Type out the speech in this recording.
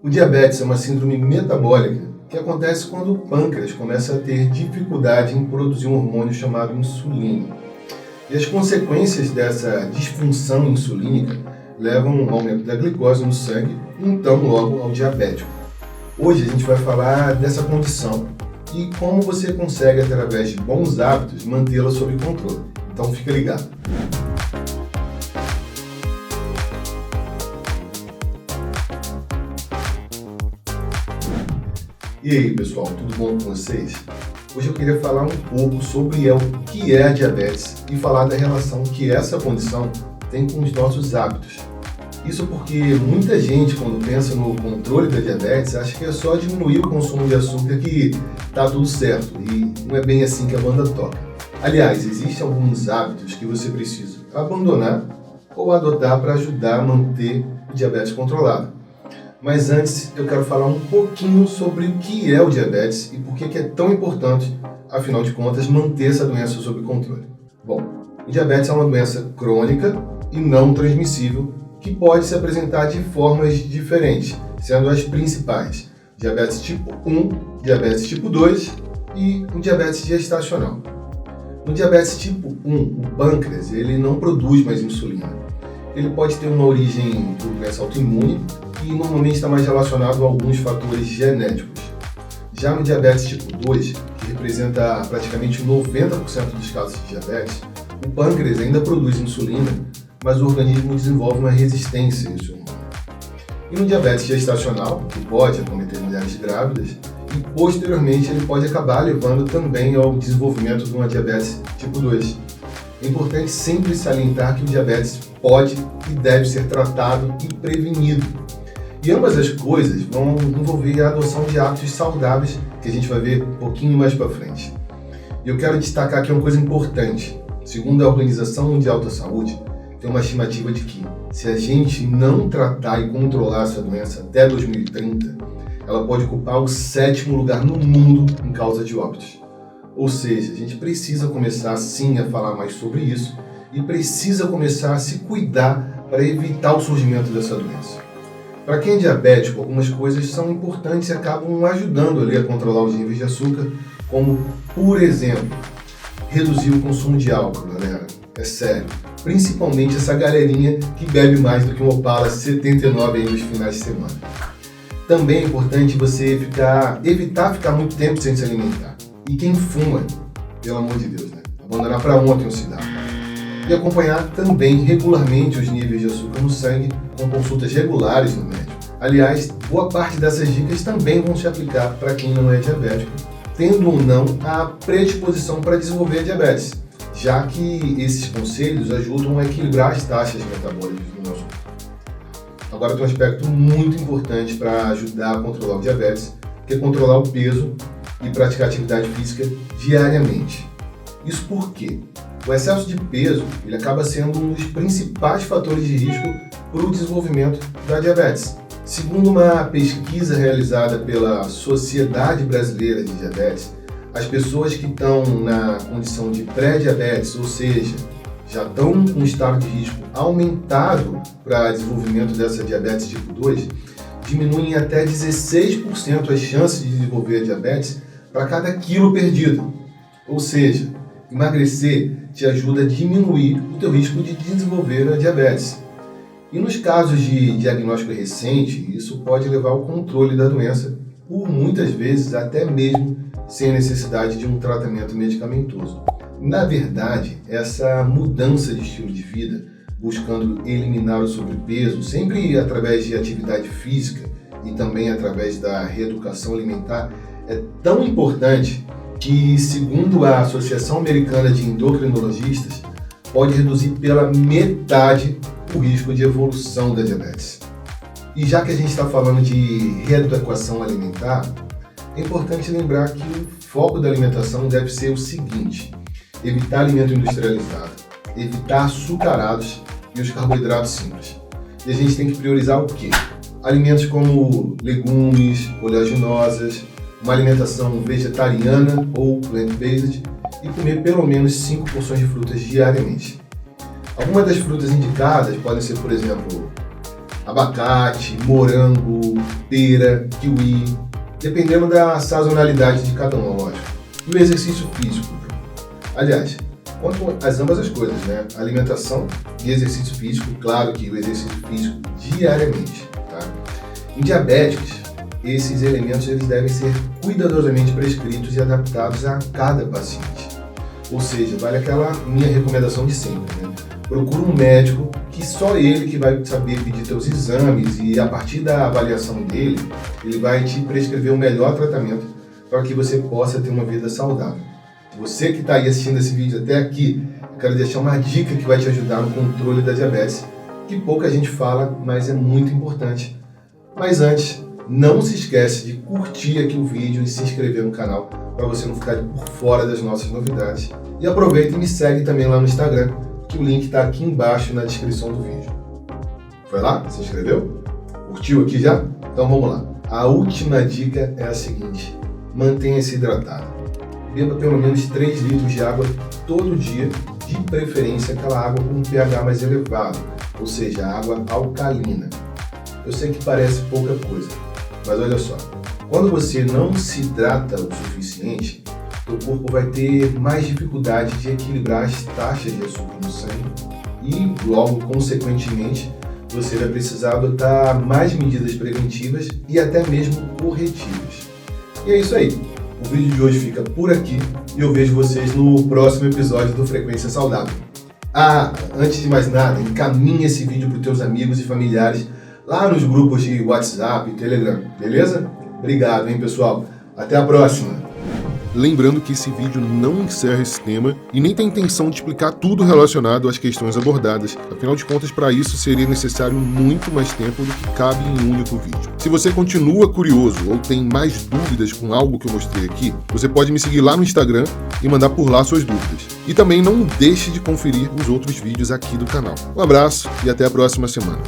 O diabetes é uma síndrome metabólica que acontece quando o pâncreas começa a ter dificuldade em produzir um hormônio chamado insulina. E as consequências dessa disfunção insulínica levam ao aumento da glicose no sangue e então logo ao diabético. Hoje a gente vai falar dessa condição e como você consegue, através de bons hábitos, mantê-la sob controle. Então fica ligado. E aí pessoal, tudo bom com vocês? Hoje eu queria falar um pouco sobre o que é a diabetes e falar da relação que essa condição tem com os nossos hábitos. Isso porque muita gente, quando pensa no controle da diabetes, acha que é só diminuir o consumo de açúcar que tá tudo certo, e não é bem assim que a banda toca. Aliás, existem alguns hábitos que você precisa abandonar ou adotar para ajudar a manter o diabetes controlado. Mas antes, eu quero falar um pouquinho sobre o que é o diabetes e por que é tão importante, afinal de contas, manter essa doença sob controle. Bom, o diabetes é uma doença crônica e não transmissível que pode se apresentar de formas diferentes, sendo as principais: diabetes tipo 1, diabetes tipo 2 e o diabetes gestacional. No diabetes tipo 1, o pâncreas ele não produz mais insulina. Ele pode ter uma origem por doença autoimune e normalmente está mais relacionado a alguns fatores genéticos. Já no diabetes tipo 2, que representa praticamente 90% dos casos de diabetes, o pâncreas ainda produz insulina, mas o organismo desenvolve uma resistência a esse hormônio. E no diabetes gestacional, que pode acometer mulheres grávidas, e posteriormente ele pode acabar levando também ao desenvolvimento de uma diabetes tipo 2. É importante sempre salientar que o diabetes pode e deve ser tratado e prevenido. E ambas as coisas vão envolver a adoção de hábitos saudáveis, que a gente vai ver um pouquinho mais para frente. E eu quero destacar aqui uma coisa importante. Segundo a Organização Mundial da Saúde, tem uma estimativa de que, se a gente não tratar e controlar essa doença até 2030, ela pode ocupar o 7º lugar no mundo em causa de óbitos. Ou seja, a gente precisa começar sim a falar mais sobre isso e precisa começar a se cuidar para evitar o surgimento dessa doença. Para quem é diabético, algumas coisas são importantes e acabam ajudando ali a controlar os níveis de açúcar, como, por exemplo, reduzir o consumo de álcool, galera. É sério. Principalmente essa galerinha que bebe mais do que um Opala 79 aí nos finais de semana. Também é importante você evitar ficar muito tempo sem se alimentar. E quem fuma, pelo amor de Deus, né? Abandonar para ontem o cigarro. E acompanhar também regularmente os níveis de açúcar no sangue com consultas regulares no médico. Aliás, boa parte dessas dicas também vão se aplicar para quem não é diabético, tendo ou não a predisposição para desenvolver a diabetes, já que esses conselhos ajudam a equilibrar as taxas metabólicas do nosso corpo. Agora tem um aspecto muito importante para ajudar a controlar o diabetes, que é controlar o peso e praticar atividade física diariamente. Isso porque o excesso de peso ele acaba sendo um dos principais fatores de risco para o desenvolvimento da diabetes. Segundo uma pesquisa realizada pela Sociedade Brasileira de Diabetes, as pessoas que estão na condição de pré-diabetes, ou seja, já estão com um estado de risco aumentado para desenvolvimento dessa diabetes tipo 2, diminuem até 16% as chances de desenvolver a diabetes para cada quilo perdido. Ou seja, emagrecer te ajuda a diminuir o teu risco de desenvolver a diabetes. E nos casos de diagnóstico recente, isso pode levar ao controle da doença, por muitas vezes até mesmo sem a necessidade de um tratamento medicamentoso. Na verdade, essa mudança de estilo de vida, buscando eliminar o sobrepeso, sempre através de atividade física e também através da reeducação alimentar, é tão importante que, segundo a Associação Americana de Endocrinologistas, pode reduzir pela metade o risco de evolução da diabetes. E já que a gente está falando de reeducação alimentar, é importante lembrar que o foco da alimentação deve ser o seguinte: evitar alimento industrializado, evitar açucarados e os carboidratos simples. E a gente tem que priorizar o quê? Alimentos como legumes, oleaginosas, uma alimentação vegetariana ou plant-based e comer pelo menos 5 porções de frutas diariamente. Algumas das frutas indicadas podem ser, por exemplo, abacate, morango, pera, kiwi, dependendo da sazonalidade de cada um, lógico. E o exercício físico. Aliás, quanto às ambas as coisas, né? Alimentação e exercício físico, claro que o exercício físico diariamente, tá? Em diabéticos, esses elementos eles devem ser cuidadosamente prescritos e adaptados a cada paciente. Ou seja, vale aquela minha recomendação de sempre, né? Procura um médico que só ele que vai saber pedir seus exames e a partir da avaliação dele, ele vai te prescrever o melhor tratamento para que você possa ter uma vida saudável. Você que está aí assistindo esse vídeo até aqui, eu quero deixar uma dica que vai te ajudar no controle da diabetes, que pouca gente fala, mas é muito importante. Mas antes, não se esquece de curtir aqui o vídeo e se inscrever no canal para você não ficar por fora das nossas novidades. E aproveita e me segue também lá no Instagram, que o link está aqui embaixo na descrição do vídeo. Foi lá? Se inscreveu? Curtiu aqui já? Então vamos lá. A última dica é a seguinte: mantenha-se hidratado. Beba pelo menos 3 litros de água todo dia, de preferência aquela água com um pH mais elevado, ou seja, água alcalina. Eu sei que parece pouca coisa, mas olha só, quando você não se hidrata o suficiente, o corpo vai ter mais dificuldade de equilibrar as taxas de açúcar no sangue e, logo, consequentemente, você vai precisar adotar mais medidas preventivas e até mesmo corretivas. E é isso aí. O vídeo de hoje fica por aqui e eu vejo vocês no próximo episódio do Frequência Saudável. Antes de mais nada, encaminhe esse vídeo para os teus amigos e familiares lá nos grupos de WhatsApp e Telegram, beleza? Obrigado, hein, pessoal? Até a próxima! Lembrando que esse vídeo não encerra esse tema e nem tem intenção de explicar tudo relacionado às questões abordadas. Afinal de contas, para isso seria necessário muito mais tempo do que cabe em um único vídeo. Se você continua curioso ou tem mais dúvidas com algo que eu mostrei aqui, você pode me seguir lá no Instagram e mandar por lá suas dúvidas. E também não deixe de conferir os outros vídeos aqui do canal. Um abraço e até a próxima semana.